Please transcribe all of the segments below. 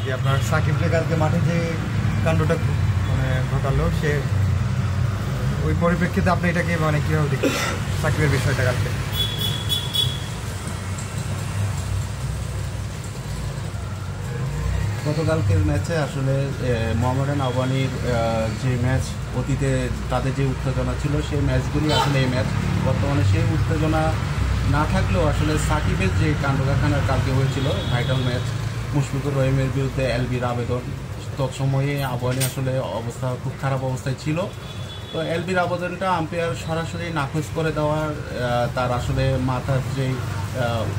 যে আপনার সাকিব যে কালকে মাঠে যে কাণ্ডটা মানে ঘটালো, সে ওই পরিপ্রেক্ষিতে আপনি এটাকে মানে কীভাবে দেখেন সাকিবের বিষয়টা কালকে? গতকালকের ম্যাচে আসলে মোহামেডান আবাহনীর যে ম্যাচ অতীতে তাদের যে উত্তেজনা ছিল সেই ম্যাচগুলি আসলে এই ম্যাচ বর্তমানে সেই উত্তেজনা না থাকলেও আসলে সাকিবের যে কাণ্ডকারখানা কালকে হয়েছিল ভাইটাল ম্যাচ মুশফিকুর রহিমের বিরুদ্ধে এলবির আবেদন, তৎসময়ে আবাহনী আসলে অবস্থা খুব খারাপ অবস্থায় ছিল। তো এলবির আবেদনটা আম্পায়ার সরাসরি নাকচ করে দেওয়ার তার আসলে মাথার যে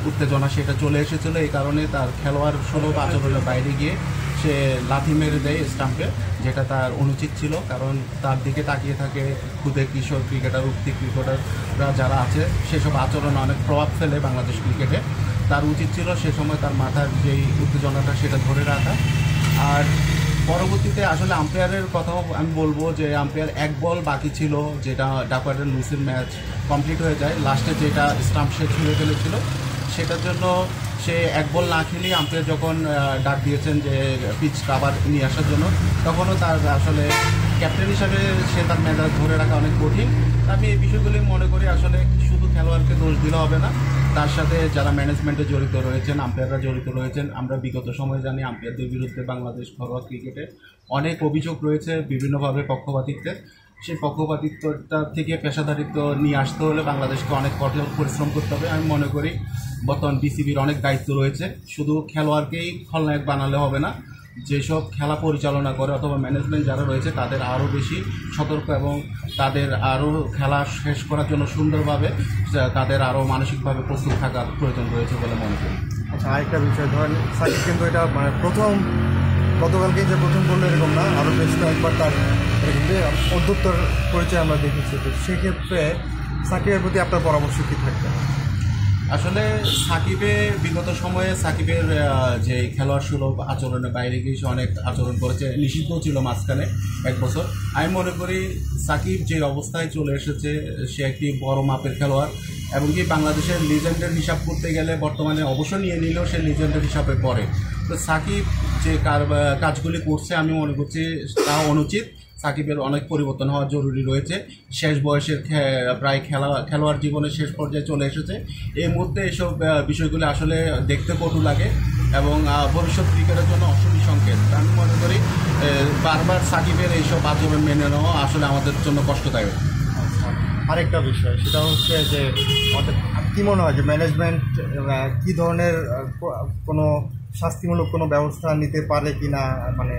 উত্তেজনা সেটা চলে এসেছিল, এই কারণে তার খেলোয়াড় সুলভ আচরণের বাইরে গিয়ে সে লাথি মেরে দেয় স্টাম্পে, যেটা তার অনুচিত ছিল। কারণ তার দিকে তাকিয়ে থাকে খুদে কিশোর ক্রিকেটার, উঠতি ক্রিকেটাররা যারা আছে, সেসব আচরণ অনেক প্রভাব ফেলে বাংলাদেশ ক্রিকেটে। তার উচিত ছিল সে সময় তার মাথার যেই উত্তেজনাটা সেটা ধরে রাখা। আর পরবর্তীতে আসলে আম্পায়ারের কথাও আমি বলবো যে আম্পায়ার এক বল বাকি ছিল, যেটা ডাকওয়ার্ডের লুসির ম্যাচ কমপ্লিট হয়ে যায়, লাস্টে যেটা স্টাম্প সে ছুঁড়ে ফেলেছিল সেটার জন্য সে এক বল না খেলেই আম্পায়ার যখন ডাক দিয়েছেন যে পিচ কাভার নিয়ে আসার জন্য, তখনও তার আসলে ক্যাপ্টেন হিসাবে সে তার মেজাজ ধরে রাখা অনেক কঠিন। আমি এই বিষয়গুলি মনে করি আসলে শুধু খেলোয়াড়কে দোষ দিলে হবে না, তার সাথে যারা ম্যানেজমেন্টে জড়িত রয়েছেন, আম্পায়াররা জড়িত রয়েছেন। আমরা বিগত সময় জানি আম্পায়ারদের বিরুদ্ধে বাংলাদেশ ঘরোয়া ক্রিকেটে অনেক অভিযোগ রয়েছে বিভিন্নভাবে পক্ষপাতিত্বের। সেই পক্ষপাতিত্বটা থেকে পেশাদারিত্ব নিয়ে আসতে হলে বাংলাদেশকে অনেক কঠোর পরিশ্রম করতে হবে। আমি মনে করি বর্তমান বিসিবির অনেক দায়িত্ব রয়েছে, শুধু খেলোয়াড়কেই খলনায়ক বানালে হবে না, যেসব খেলা পরিচালনা করে অথবা ম্যানেজমেন্ট যারা রয়েছে তাদের আরও বেশি সতর্ক এবং তাদের আরও খেলা শেষ করার জন্য সুন্দরভাবে তাদের আরও মানসিকভাবে প্রস্তুত থাকার প্রয়োজন রয়েছে বলে মনে করি। আচ্ছা, আরেকটা বিষয়, ধরেন সাকিব কিন্তু এটা মানে গতকালকে যে প্রথম বললো এরকম না, আরও বেশ কয়েকবার তার অধ্যত্তর পরিচয় আমরা দেখেছি। তো সেক্ষেত্রে সাকিবের প্রতি আপনার পরামর্শ কী থাকবে? আসলে সাকিবে বিগত সময়ে সাকিবের যে খেলোয়াড় সুলভ আচরণের বাইরে গিয়ে সে অনেক আচরণ করেছে, নিষিদ্ধ ছিল মাঝখানে এক বছর। আমি মনে করি সাকিব যে অবস্থায় চলে এসেছে সে একটি বড় মাপের খেলোয়াড়, এবং কি বাংলাদেশের লিজেন্ডের হিসাব করতে গেলে বর্তমানে অবসর নিয়ে নিলেও সে লিজেন্ডের হিসাবে পড়ে। তো সাকিব যে কাজগুলি করছে আমি মনে করছি তা অনুচিত। সাকিবের অনেক পরিবর্তন হওয়া জরুরি রয়েছে, শেষ বয়সের প্রায় খেলোয়াড় জীবনের শেষ পর্যায়ে চলে এসেছে। এই মুহূর্তে এসব বিষয়গুলি আসলে দেখতে কটু লাগে এবং ভবিষ্যৎ ক্রিকেটের জন্য অশুভ সংকেত। আমি মনে করি বারবার সাকিবের এইসব আচরণ মেনে নেওয়া আসলে আমাদের জন্য কষ্টদায়ক। আরেকটা বিষয়, সেটা হচ্ছে যে কী মনে হয় যে ম্যানেজমেন্ট কী ধরনের কোনো শাস্তিমূলক কোনো ব্যবস্থা নিতে পারে কি না, মানে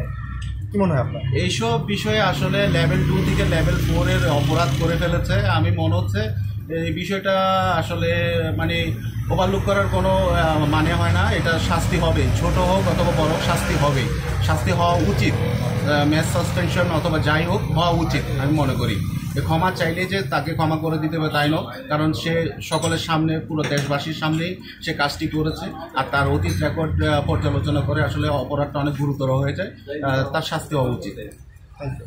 কী মনে হয় আপনার? এইসব বিষয়ে আসলে লেভেল 2 থেকে লেভেল 4-এর অপরাধ করে ফেলেছে। আমি মনে হচ্ছে এই বিষয়টা আসলে মানে ওভারলুক করার কোনো মানে হয় না। এটা শাস্তি হবে, ছোট হোক অথবা বড় হোক, শাস্তি হবে, শাস্তি হওয়া উচিত। ম্যাচ সাসপেনশন অথবা যাই হোক হওয়া উচিত আমি মনে করি। ক্ষমা চাইলে যে তাকে ক্ষমা করে দিতে হবে তাই নয়, কারণ সে সকলের সামনে, পুরো দেশবাসীর সামনেই সে কাজটি করেছে। আর তার অতীত রেকর্ড পর্যালোচনা করে আসলে অপরাধটা অনেক গুরুতর হয়ে যায়, তার শাস্তি হওয়া উচিত। Thank you.